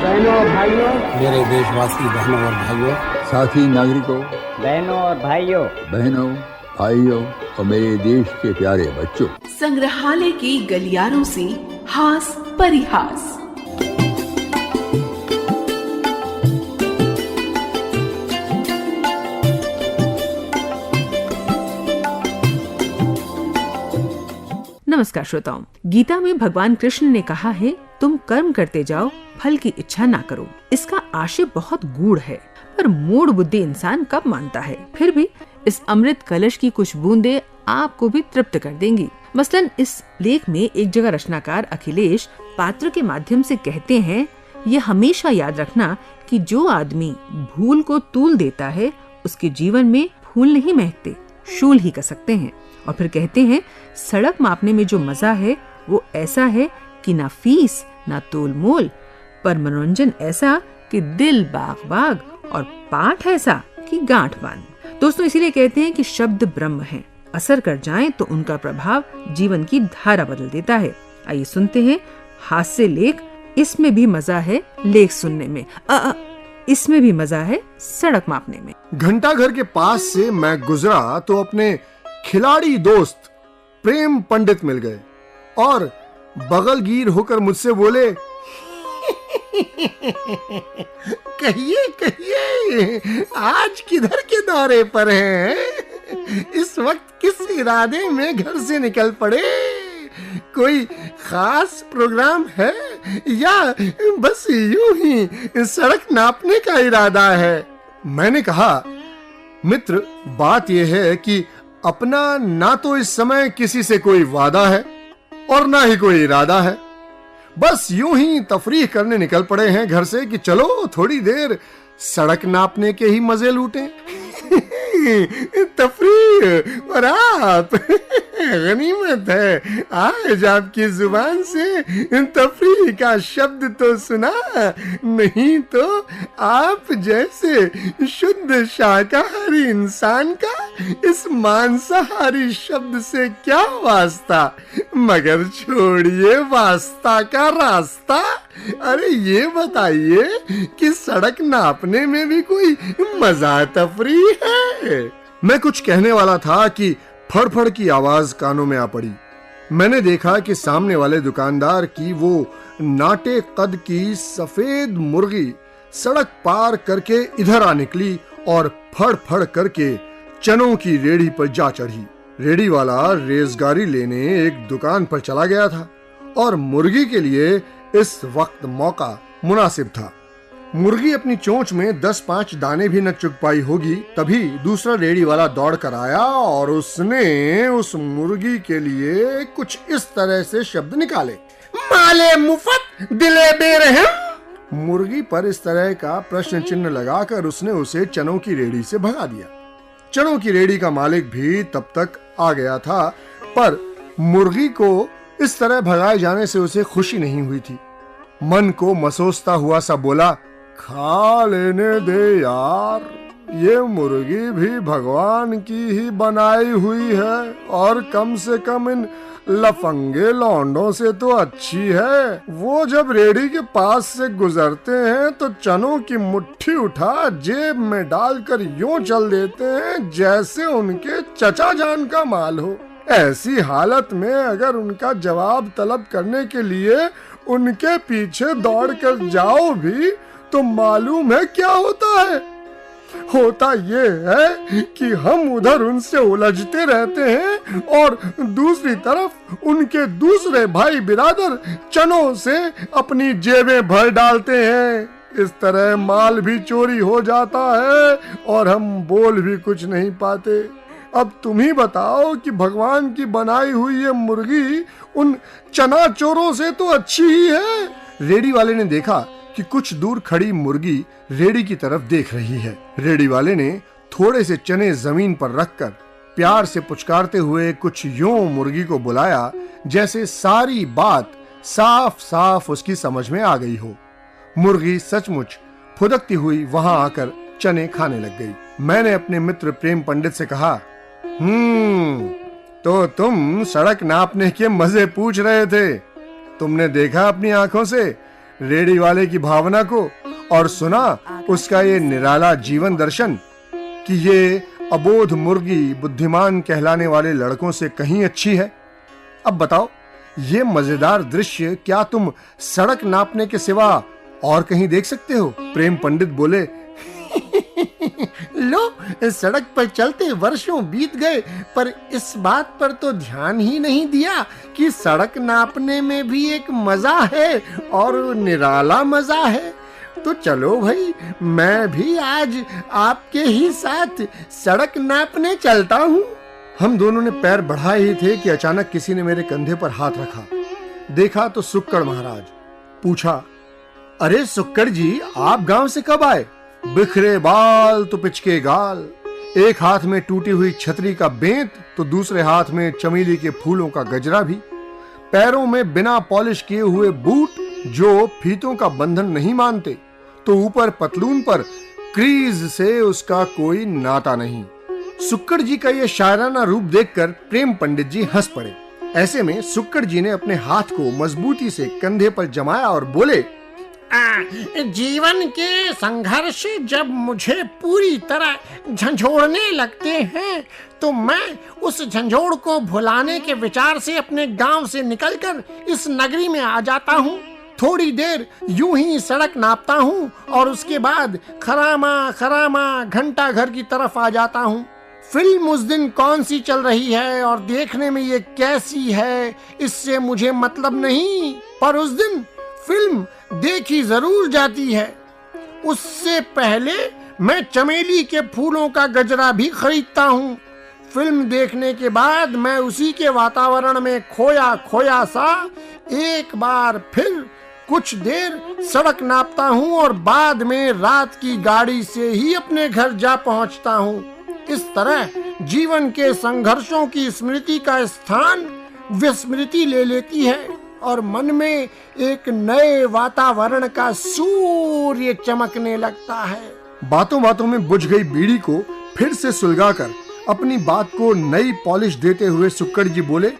बहनों और भाइयों, मेरे देशवासी बहनों और भाइयों, साथी नागरिकों, बहनों और भाइयों, बहनों, भाइयों और मेरे देश के प्यारे बच्चों, संग्रहालय की गलियारों से हास परिहास। नमस्कार श्रोताओं, गीता में भगवान कृष्ण ने कहा है, तुम कर्म करते जाओ, फल की इच्छा ना करो। इसका आशय बहुत गूढ़ है, पर मूढ़ बुद्धि इंसान कब मानता है। फिर भी इस अमृत कलश की कुछ बूंदे आपको भी तृप्त कर देंगी। मसलन इस लेख में एक जगह रचनाकार अखिलेश पात्र के माध्यम से कहते हैं, ये हमेशा याद रखना कि जो आदमी भूल को तूल देता है, उसके जीवन में फूल नहीं महकते, शूल ही कर सकते हैं। और फिर कहते हैं, सड़क मापने में जो मजा है वो ऐसा है कि ना फीस ना तोल मोल, पर मनोरंजन ऐसा कि दिल बाग बाग और पाठ ऐसा कि गांठ बांध। दोस्तों, इसीलिए कहते हैं कि शब्द ब्रह्म हैं, असर कर जाएं तो उनका प्रभाव जीवन की धारा बदल देता है। आइए सुनते हैं हास्य लेख, इसमें भी मजा है लेख सुनने में, इसमें भी मजा है सड़क मापने में। घंटाघर के पास से मैं गुजरा तो अपने खिलाड़ी दोस्त प्रेम पंडित मिल गए और बगलगीर होकर मुझसे बोले, कहिए कहिए, आज किधर के दौरे पर हैं? इस वक्त किस इरादे में घर से निकल पड़े? कोई खास प्रोग्राम है या बस यूं ही सड़क नापने का इरादा है? मैंने कहा, मित्र, बात यह है कि अपना ना तो इस समय किसी से कोई वादा है और ना ही कोई इरादा है। बस यूं ही तफरीह करने निकल पड़े हैं घर से कि चलो थोड़ी देर सड़क नापने के ही मजे लूटें। तफरीह और आप गनीमत है, आज आपकी जुबान से तफरीह का शब्द तो सुना, नहीं तो आप जैसे शुद्ध शाकाहारी इंसान का इस मांसाहारी शब्द से क्या वास्ता। मगर छोड़िए वास्ता का रास्ता, अरे ये बताइए कि सड़क नापने में भी कोई मजा तफरीह है? मैं कुछ कहने वाला था कि फड़फड़ की आवाज कानों में आ पड़ी। मैंने देखा कि सामने वाले दुकानदार की वो नाटे कद की सफेद मुर्गी सड़क पार करके इधर आ निकली और फड़ करके चनों की रेड़ी पर जा चढ़ी। रेड़ी वाला रेजगारी लेने एक दुकान पर चला गया था और मुर्गी के लिए इस वक्त मौका मुनासिब था। मुर्गी अपनी चोंच में 10-5 दाने भी न चुग पाई होगी, तभी दूसरा रेड़ी वाला दौड़ कर आया और उसने उस मुर्गी के लिए कुछ इस तरह से शब्द निकाले, माले मुफ्त दिले बेरहम। मुर्गी पर इस तरह का प्रश्न चिन्ह लगाकर उसने उसे चनों की रेड़ी से भगा दिया। चनों की रेड़ी का मालिक भी तब तक आ गया था, पर मुर्गी को इस तरह भगाए जाने से उसे खुशी नहीं हुई थी। मन को मसोसता हुआ सा बोला, खा लेने दे यार, ये मुर्गी भी भगवान की ही बनाई हुई है और कम से कम इन लफंगे लौंडों से तो अच्छी है। वो जब रेड़ी के पास से गुजरते हैं तो चनों की मुट्ठी उठा जेब में डालकर यूं चल देते हैं जैसे उनके चचा जान का माल हो। ऐसी हालत में अगर उनका जवाब तलब करने के लिए उनके पीछे दौड़ कर जाओ भी तो मालूम है क्या होता है? होता ये है कि हम उधर उनसे उलझते रहते हैं और दूसरी तरफ उनके दूसरे भाई बिरादर चनों से अपनी जेबें भर डालते हैं। इस तरह माल भी चोरी हो जाता है और हम बोल भी कुछ नहीं पाते। अब तुम ही बताओ कि भगवान की बनाई हुई ये मुर्गी उन चना चोरों से तो अच्छी ही है। रेडी वाले ने देखा कि कुछ दूर खड़ी मुर्गी रेडी की तरफ देख रही है। रेडी वाले ने थोड़े से चने जमीन पर रखकर प्यार से पुचकारते हुए कुछ यूं मुर्गी को बुलाया जैसे सारी बात साफ साफ उसकी समझ में आ गई हो। मुर्गी सचमुच फुदकती हुई वहां आकर चने खाने लग गई। मैंने अपने मित्र प्रेम पंडित से कहा, तो तुम सड़क नापने के मजे पूछ रहे थे। तुमने देखा अपनी आंखों से रेडी वाले की भावना को और सुना उसका ये निराला जीवन दर्शन कि ये अबोध मुर्गी बुद्धिमान कहलाने वाले लड़कों से कहीं अच्छी है। अब बताओ, ये मजेदार दृश्य क्या तुम सड़क नापने के सिवा और कहीं देख सकते हो? प्रेम पंडित बोले, लो, सड़क पर चलते वर्षों बीत गए, पर इस बात पर तो ध्यान ही नहीं दिया कि सड़क नापने में भी एक मजा है और निराला मजा है। तो चलो भाई, मैं भी आज आपके ही साथ सड़क नापने चलता हूँ। हम दोनों ने पैर बढ़ाए ही थे कि अचानक किसी ने मेरे कंधे पर हाथ रखा। देखा तो सुक्कड़ महाराज। पूछा, अरे सुक्कड़ जी, आप गांव से कब आए? बिखरे बाल तो पिचके गाल, एक हाथ में टूटी हुई छतरी का बेंत तो दूसरे हाथ में चमेली के फूलों का गजरा भी, पैरों में बिना पॉलिश किए हुए बूट जो फीतों का बंधन नहीं मानते, तो ऊपर पतलून पर क्रीज से उसका कोई नाता नहीं। सुक्कड़ जी का यह शायराना रूप देखकर प्रेम पंडित जी हंस पड़े। ऐसे में सुक्कड़ जी ने अपने हाथ को मजबूती से कंधे पर जमाया और बोले, जीवन के संघर्ष जब मुझे पूरी तरह झंझोड़ने लगते हैं तो मैं उस झंझोड़ को भुलाने के विचार से अपने गांव से निकलकर इस नगरी में आ जाता हूँ। थोड़ी देर यूं ही सड़क नापता हूँ और उसके बाद खरामा खरामा घंटा घर की तरफ आ जाता हूँ। फिल्म उस दिन कौन सी चल रही है और देखने में ये कैसी है, इससे मुझे मतलब नहीं, पर उस दिन फिल्म देखी जरूर जाती है। उससे पहले मैं चमेली के फूलों का गजरा भी खरीदता हूँ। फिल्म देखने के बाद मैं उसी के वातावरण में खोया खोया सा एक बार फिर कुछ देर सड़क नापता हूँ और बाद में रात की गाड़ी से ही अपने घर जा पहुँचता हूँ। इस तरह जीवन के संघर्षों की स्मृति का स्थान विस्मृति ले लेती है और मन में एक नए वातावरण का सूर्य चमकने लगता है। बातों बातों में बुझ गई बीड़ी को फिर से सुलगाकर अपनी बात को नई पॉलिश देते हुए सुक्कड़ जी बोले,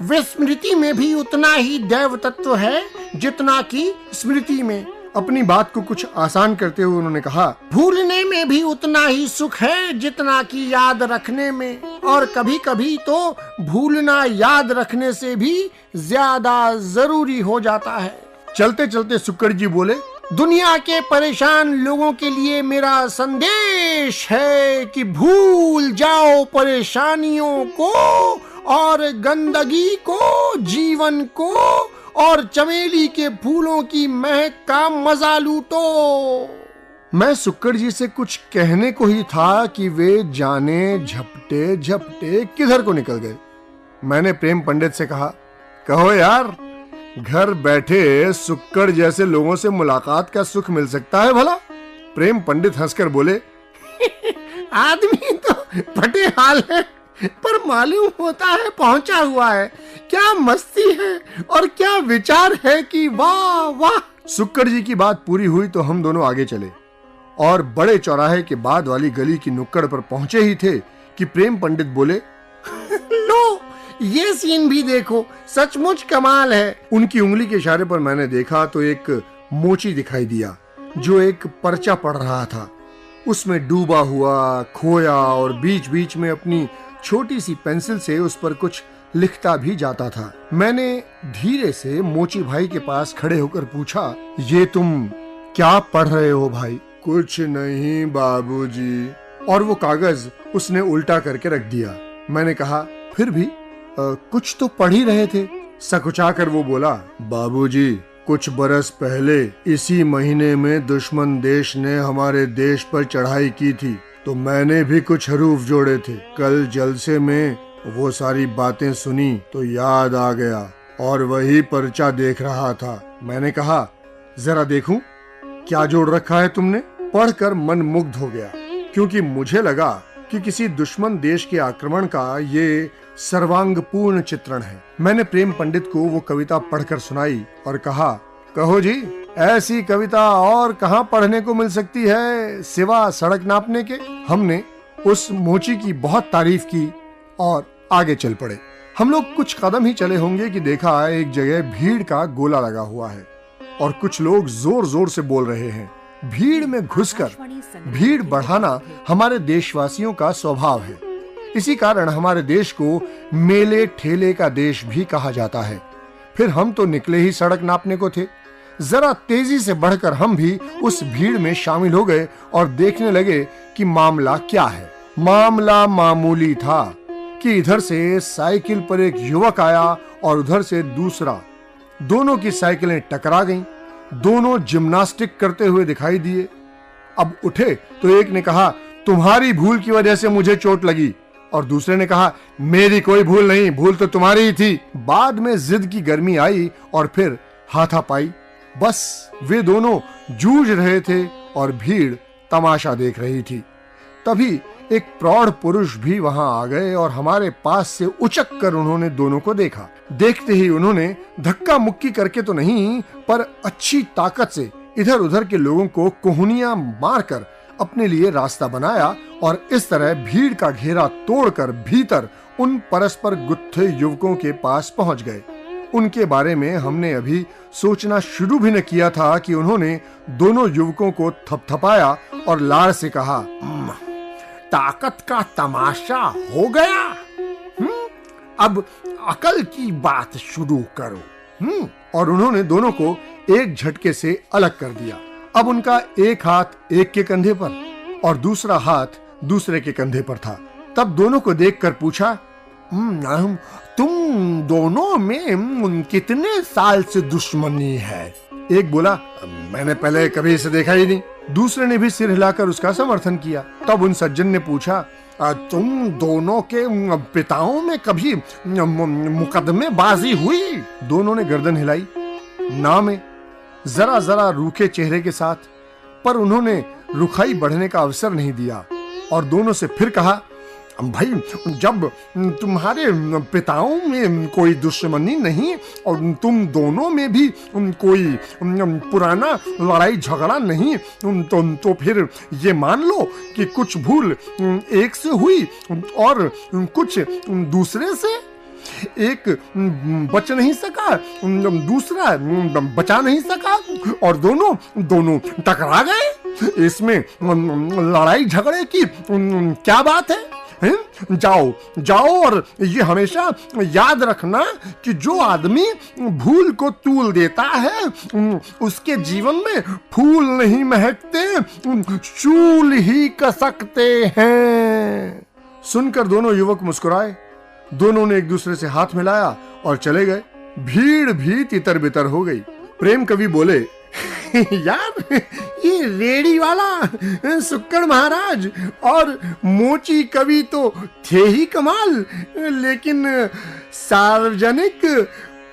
विस्मृति में भी उतना ही दैव तत्व है जितना कि स्मृति में। अपनी बात को कुछ आसान करते हुए उन्होंने कहा, भूलने में भी उतना ही सुख है जितना कि याद रखने में, और कभी कभी तो भूलना याद रखने से भी ज्यादा जरूरी हो जाता है। चलते चलते सुक्कड़ जी बोले, दुनिया के परेशान लोगों के लिए मेरा संदेश है कि भूल जाओ परेशानियों को और गंदगी को, जीवन को और चमेली के फूलों की महक का मजा लूटो। मैं सुक्कड़ जी से कुछ कहने को ही था कि वे जाने झपटे झपटे किधर को निकल गए। मैंने प्रेम पंडित से कहा, कहो यार, घर बैठे सुक्कड़ जैसे लोगों से मुलाकात का सुख मिल सकता है भला? प्रेम पंडित हंसकर बोले, आदमी तो फटे हाल है, पर मालूम होता है पहुंचा हुआ है। क्या मस्ती है और क्या विचार है कि वाह वाह। सुक्कड़ जी की बात पूरी हुई तो हम दोनों आगे चले और बड़े चौराहे के बाद वाली गली की नुक्कड़ पर पहुंचे ही थे कि प्रेम पंडित बोले, लो, ये सीन भी देखो, सचमुच कमाल है। उनकी उंगली के इशारे पर मैंने देखा तो एक मोची दिखाई दिया जो एक पर्चा पढ़ रहा था। उसमें डूबा हुआ, खोया और बीच बीच में अपनी छोटी सी पेंसिल से उस पर कुछ लिखता भी जाता था। मैंने धीरे से मोची भाई के पास खड़े होकर पूछा, ये तुम क्या पढ़ रहे हो भाई? कुछ नहीं बाबूजी। और वो कागज उसने उल्टा करके रख दिया। मैंने कहा, फिर भी कुछ तो पढ़ ही रहे थे। सकुचाकर वो बोला, बाबूजी, कुछ बरस पहले इसी महीने में दुश्मन देश ने हमारे देश पर चढ़ाई की थी, तो मैंने भी कुछ हरूफ जोड़े थे। कल जलसे में वो सारी बातें सुनी तो याद आ गया और वही पर्चा देख रहा था। मैंने कहा, जरा देखूं क्या जोड़ रखा है तुमने? पढ़कर मन मुग्ध हो गया, क्योंकि मुझे लगा कि किसी दुश्मन देश के आक्रमण का ये सर्वांगपूर्ण चित्रण है। मैंने प्रेम पंडित को वो कविता पढ़कर सुनाई और कहा, कहो जी, ऐसी कविता और कहाँ पढ़ने को मिल सकती है सिवा सड़क नापने के? हमने उस मोची की बहुत तारीफ की और आगे चल पड़े। हम लोग कुछ कदम ही चले होंगे कि देखा एक जगह भीड़ का गोला लगा हुआ है। और कुछ लोग जोर जोर से बोल रहे हैं। भीड़ में घुसकर भीड़ बढ़ाना हमारे देशवासियों का स्वभाव है। इसी कारण हमारे देश को मेले ठेले का देश भी कहा जाता है। फिर हम तो निकले ही सड़क नापने को थे। जरा तेजी से बढ़कर हम भी उस भीड़ में शामिल हो गए और देखने लगे कि मामला क्या है। मामला मामूली था कि इधर से साइकिल पर एक युवक आया और उधर से दूसरा। दोनों की साइकिलें टकरा गईं। दोनों जिम्नास्टिक करते हुए दिखाई दिए। अब उठे तो एक ने कहा, तुम्हारी भूल की वजह से मुझे चोट लगी, और दूसरे ने कहा, मेरी कोई भूल नहीं, भूल तो तुम्हारी ही थी। बाद में जिद की गर्मी आई और फिर हाथापाई। बस वे दोनों जूझ रहे थे और भीड़ तमाशा देख रही थी। तभी एक प्रौढ़ पुरुष भी वहां आ गए और हमारे पास से उचक कर उन्होंने दोनों को देखा। देखते ही उन्होंने धक्का मुक्की करके तो नहीं, पर अच्छी ताकत से इधर उधर के लोगों को कोहनियां मारकर अपने लिए रास्ता बनाया और इस तरह भीड़ का घेरा तोड़कर भीतर उन परस्पर गुत्थे युवकों के पास पहुंच गए। उनके बारे में हमने अभी सोचना शुरू भी न किया था कि उन्होंने दोनों युवकों को थपथपाया और लाड़ से कहा, ताकत का तमाशा हो गया। अब अकल की बात शुरू करो। और उन्होंने दोनों को एक झटके से अलग कर दिया। अब उनका एक हाथ एक के कंधे पर और दूसरा हाथ दूसरे के कंधे पर था। तब दोनों को देखकर पूछा, तुम दोनों में कितने साल से दुश्मनी है? एक बोला, मैंने पहले कभी इसे देखा ही नहीं। दूसरे ने भी सिर हिलाकर उसका समर्थन किया। तब उन सज्जन ने पूछा, तुम दोनों के पिताओं में कभी मुकदमेबाजी हुई? दोनों ने गर्दन हिलाई, ना में, जरा जरा रूखे चेहरे के साथ। पर उन्होंने रुखाई बढ़ने का अवसर नहीं दिया और दोनों से फिर कहा, भाई, जब तुम्हारे पिताओं में कोई दुश्मनी नहीं और तुम दोनों में भी कोई पुराना लड़ाई झगड़ा नहीं, तो फिर ये मान लो कि कुछ भूल एक से हुई और कुछ दूसरे से। एक बच नहीं सका, दूसरा बचा नहीं सका और दोनों टकरा गए। इसमें लड़ाई झगड़े की क्या बात है? जाओ और ये हमेशा याद रखना कि जो आदमी भूल को तूल देता है उसके जीवन में फूल नहीं महकते, चूल ही कसकते हैं। सुनकर दोनों युवक मुस्कुराए। दोनों ने एक दूसरे से हाथ मिलाया और चले गए। भीड़ भी तितर बितर हो गई। प्रेम कवि बोले, यार, ये रेडी वाला सुक्कड़ महाराज और मोची कवि तो थे ही कमाल, लेकिन सार्वजनिक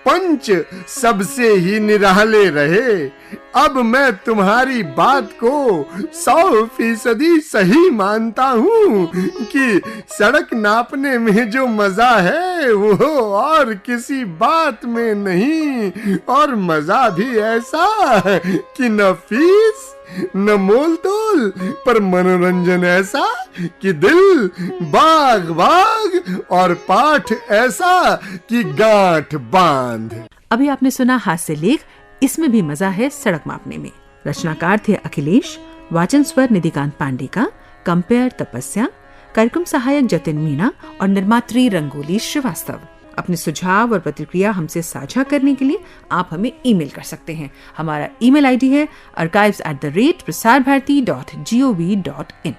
पंच सबसे ही निराले रहे। अब मैं तुम्हारी बात को 100% सही मानता हूँ कि सड़क नापने में जो मजा है वो और किसी बात में नहीं, और मजा भी ऐसा कि न फीस न मोल तोल, पर मनोरंजन ऐसा कि दिल बाग बाग और पाठ ऐसा कि गांठ बांध। अभी आपने सुना हास्य लेख इसमें भी मजा है सड़क मापने में। रचनाकार थे अखिलेश, वाचन स्वर निधिकांत पांडे का, कंपेयर तपस्या, कार्यक्रम सहायक जतिन मीणा और निर्मात्री रंगोली श्रीवास्तव। अपने सुझाव और प्रतिक्रिया हमसे साझा करने के लिए आप हमें ईमेल कर सकते हैं। हमारा ईमेल आईडी है archives@prasarbharati.gov.in।